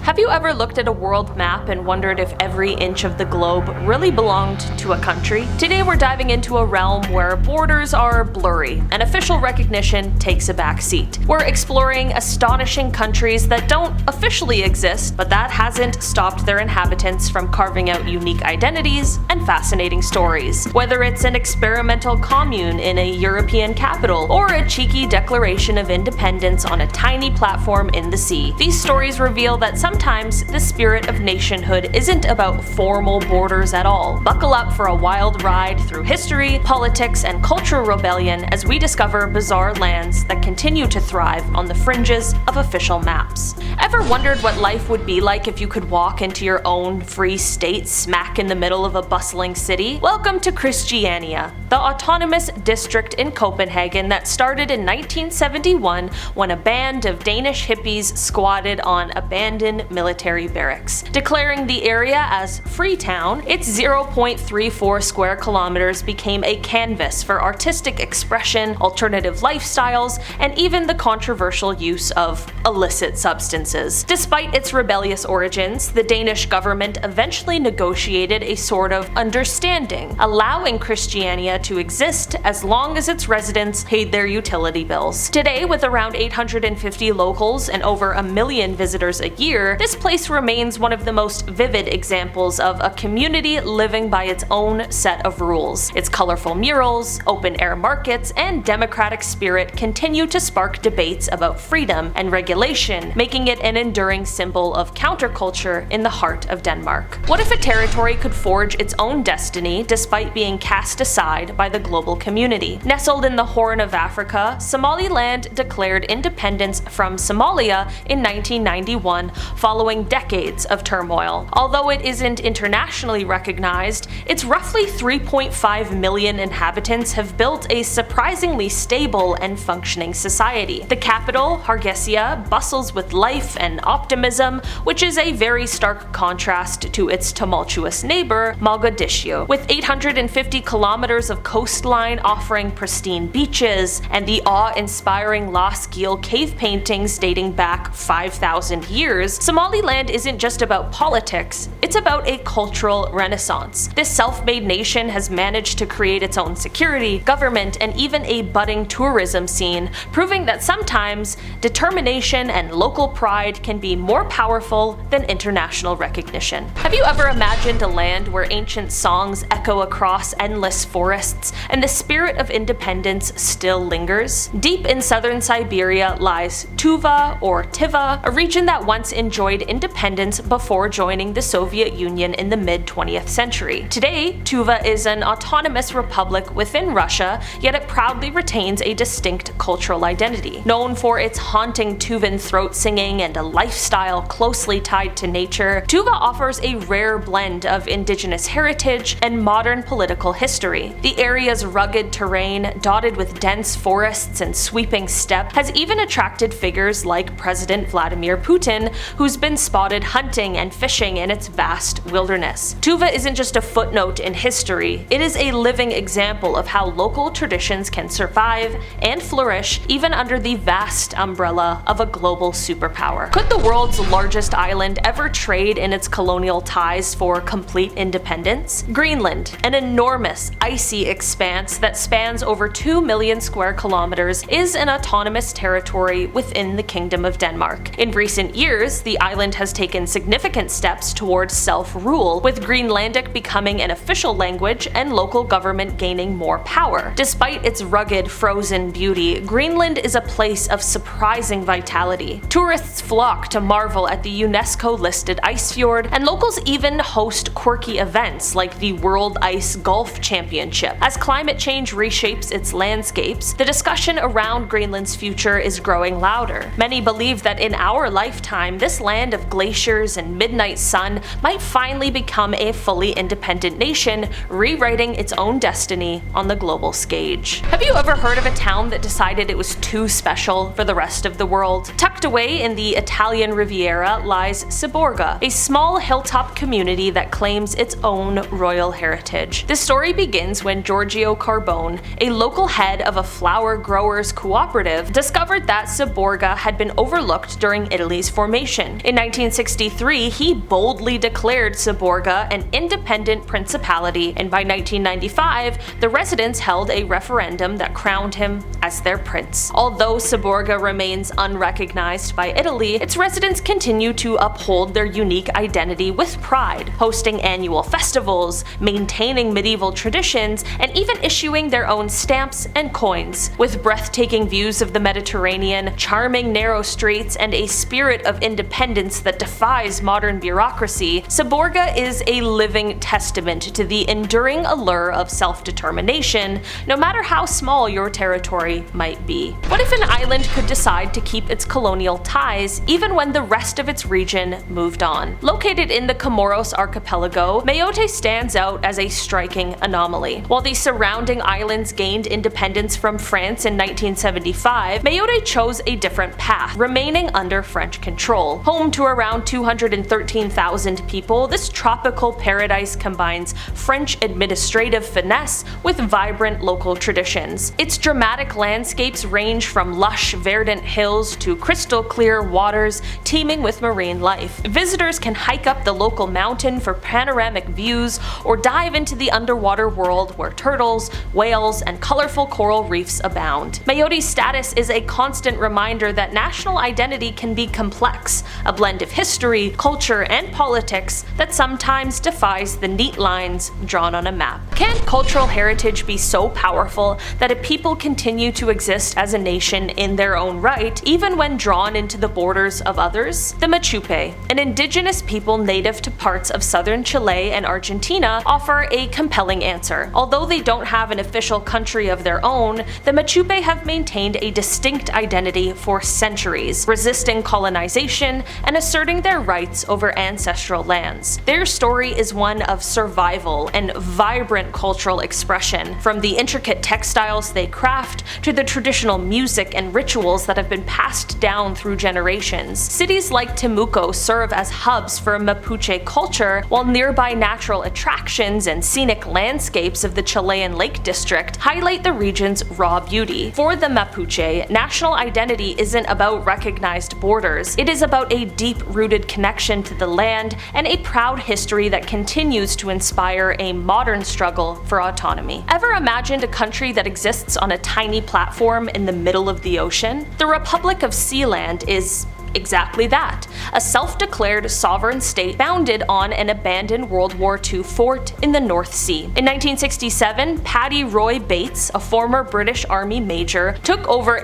Have you ever looked at a world map and wondered if every inch of the globe really belonged to a country? Today we're diving into a realm where borders are blurry and official recognition takes a back seat. We're exploring astonishing countries that don't officially exist, but that hasn't stopped their inhabitants from carving out unique identities and fascinating stories. Whether it's an experimental commune in a European capital or a cheeky declaration of independence on a tiny platform in the sea, these stories reveal that sometimes the spirit of nationhood isn't about formal borders at all. Buckle up for a wild ride through history, politics, and cultural rebellion as we discover bizarre lands that continue to thrive on the fringes of official maps. Ever wondered what life would be like if you could walk into your own free state smack in the middle of a bustling city? Welcome to Christiania, the autonomous district in Copenhagen that started in 1971 when a band of Danish hippies squatted on abandoned military barracks. Declaring the area as Freetown, its 0.34 square kilometers became a canvas for artistic expression, alternative lifestyles, and even the controversial use of illicit substances. Despite its rebellious origins, the Danish government eventually negotiated a sort of understanding, allowing Christiania to exist as long as its residents paid their utility bills. Today, with around 850 locals and over 1 million visitors a year, this place remains one of the most vivid examples of a community living by its own set of rules. Its colorful murals, open-air markets, and democratic spirit continue to spark debates about freedom and regulation, making it an enduring symbol of counterculture in the heart of Denmark. What if a territory could forge its own destiny despite being cast aside by the global community? Nestled in the Horn of Africa, Somaliland declared independence from Somalia in 1991 following decades of turmoil. Although it isn't internationally recognized, its roughly 3.5 million inhabitants have built a surprisingly stable and functioning society. The capital, Hargeisa, bustles with life and optimism, which is a very stark contrast to its tumultuous neighbor, Mogadishu. With 850 kilometers of coastline offering pristine beaches and the awe-inspiring Lascaux cave paintings dating back 5,000 years, Somaliland isn't just about politics, it's about a cultural renaissance. This self-made nation has managed to create its own security, government, and even a budding tourism scene, proving that sometimes determination and local pride can be more powerful than international recognition. Have you ever imagined a land where ancient songs echo across endless forests and the spirit of independence still lingers? Deep in southern Siberia lies Tuva, or Tiva, a region that once enjoyed independence before joining the Soviet Union in the mid-20th century. Today, Tuva is an autonomous republic within Russia, yet it proudly retains a distinct cultural identity. Known for its haunting Tuvan throat singing and a lifestyle closely tied to nature, Tuva offers a rare blend of indigenous heritage and modern political history. The area's rugged terrain, dotted with dense forests and sweeping steppe, has even attracted figures like President Vladimir Putin, who's been spotted hunting and fishing in its vast wilderness. Tuva isn't just a footnote in history, it is a living example of how local traditions can survive and flourish even under the vast umbrella of a global superpower. Could the world's largest island ever trade in its colonial ties for complete independence? Greenland, an enormous icy expanse that spans over 2 million square kilometers, is an autonomous territory within the Kingdom of Denmark. In recent years, the island has taken significant steps towards self-rule, with Greenlandic becoming an official language and local government gaining more power. Despite its rugged, frozen beauty, Greenland is a place of surprising vitality. Tourists flock to marvel at the UNESCO-listed ice fjord, and locals even host quirky events like the World Ice Golf Championship. As climate change reshapes its landscapes, the discussion around Greenland's future is growing louder. Many believe that in our lifetime, this land of glaciers and midnight sun might finally become a fully independent nation, rewriting its own destiny on the global stage. Have you ever heard of a town that decided it was too special for the rest of the world? Tucked away in the Italian Riviera lies Seborga, a small hilltop community that claims its own royal heritage. The story begins when Giorgio Carbone, a local head of a flower growers cooperative, discovered that Seborga had been overlooked during Italy's formation. In 1963, he boldly declared Seborga an independent principality, and by 1995, the residents held a referendum that crowned him as their prince. Although Seborga remains unrecognized by Italy, its residents continue to uphold their unique identity with pride, hosting annual festivals, maintaining medieval traditions, and even issuing their own stamps and coins. With breathtaking views of the Mediterranean, charming narrow streets, and a spirit of independence that defies modern bureaucracy, Seborga is a living testament to the enduring allure of self-determination, no matter how small your territory might be. What if an island could decide to keep its colonial ties even when the rest of its region moved on? Located in the Comoros archipelago, Mayotte stands out as a striking anomaly. While the surrounding islands gained independence from France in 1975, Mayotte chose a different path, remaining under French control. Home to around 213,000 people, this tropical paradise combines French administrative finesse with vibrant local traditions. Its dramatic landscapes range from lush, verdant hills to crystal clear waters teeming with marine life. Visitors can hike up the local mountain for panoramic views or dive into the underwater world where turtles, whales, and colorful coral reefs abound. Mayotte's status is a constant reminder that national identity can be complex, a blend of history, culture, and politics that sometimes defies the neat lines drawn on a map. Can cultural heritage be so powerful that a people continue to exist as a nation in their own right, even when drawn into the borders of others? The Mapuche, an indigenous people native to parts of southern Chile and Argentina, offer a compelling answer. Although they don't have an official country of their own, the Mapuche have maintained a distinct identity for centuries, resisting colonization and asserting their rights over ancestral lands. Their story is one of survival and vibrant cultural expression, from the intricate textiles they craft to the traditional music and rituals that have been passed down through generations. Cities like Temuco serve as hubs for Mapuche culture, while nearby natural attractions and scenic landscapes of the Chilean Lake District highlight the region's raw beauty. For the Mapuche, national identity isn't about recognized borders, it is about a deep-rooted connection to the land and a proud history that continues to inspire a modern struggle for autonomy. Ever imagined a country that exists on a tiny platform in the middle of the ocean? The Republic of Sealand is exactly that, a self-declared sovereign state founded on an abandoned World War II fort in the North Sea. In 1967, Paddy Roy Bates, a former British Army major, took over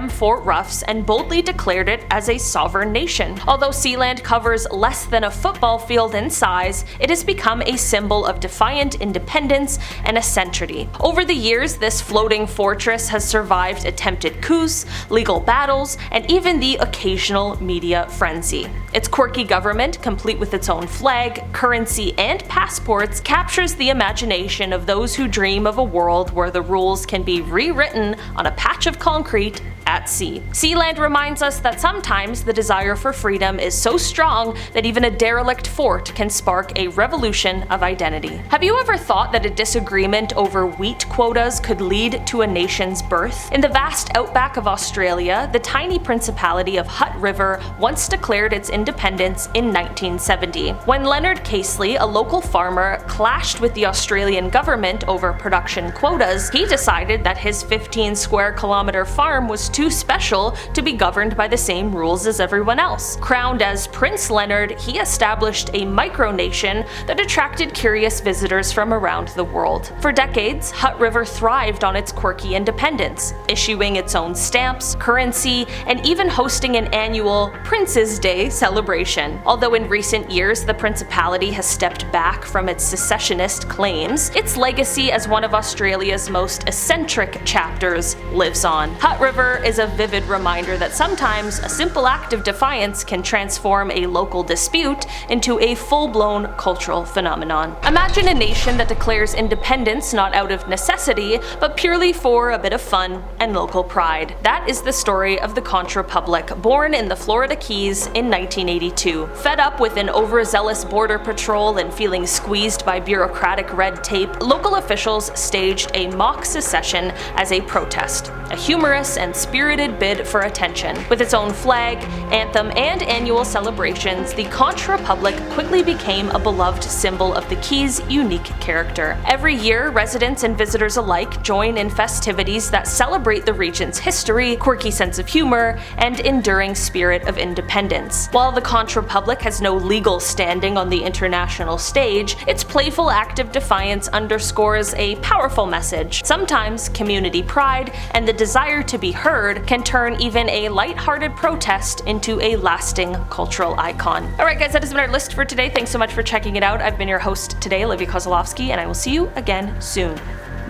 Fort Ruffs and boldly declared it as a sovereign nation. Although Sealand covers less than a football field in size, it has become a symbol of defiant independence and eccentricity. Over the years, this floating fortress has survived attempted coups, legal battles, and even the occasional media frenzy. Its quirky government, complete with its own flag, currency, and passports, captures the imagination of those who dream of a world where the rules can be rewritten on a patch of concrete at sea. Sealand reminds us that sometimes the desire for freedom is so strong that even a derelict fort can spark a revolution of identity. Have you ever thought that a disagreement over wheat quotas could lead to a nation's birth? In the vast outback of Australia, the tiny Principality of Hutt River once declared its independence in 1970. When Leonard Casely, a local farmer, clashed with the Australian government over production quotas, he decided that his 15 square kilometer farm was too special to be governed by the same rules as everyone else. Crowned as Prince Leonard, he established a micronation that attracted curious visitors from around the world. For decades, Hutt River thrived on its quirky independence, issuing its own stamps, currency, and even hosting an annual Prince's Day celebration. Although in recent years the Principality has stepped back from its secessionist claims, its legacy as one of Australia's most eccentric chapters lives on. Hutt River is a vivid reminder that sometimes a simple act of defiance can transform a local dispute into a full-blown cultural phenomenon. Imagine a nation that declares independence not out of necessity, but purely for a bit of fun and local pride. That is the story of the Conch Republic, born in the Florida Keys in 1982. Fed up with an overzealous border patrol and feeling squeezed by bureaucratic red tape, local officials staged a mock secession as a protest, a humorous and spirited bid for attention. With its own flag, anthem, and annual celebrations, the Conch Republic quickly became a beloved symbol of the Keys' unique character. Every year, residents and visitors alike join in festivities that celebrate the region's history, quirky sense of humor, and enduring spirit of independence. While the Conch Republic has no legal standing on the international stage, its playful act of defiance underscores a powerful message. Sometimes community pride and the desire to be heard can turn even a light-hearted protest into a lasting cultural icon. Alright guys, that has been our list for today. Thanks so much for checking it out. I've been your host today, Olivia Kozlowski, and I will see you again soon.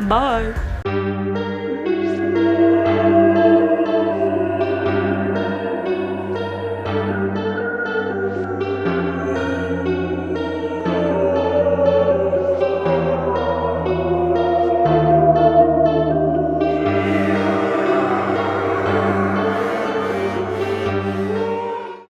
Bye!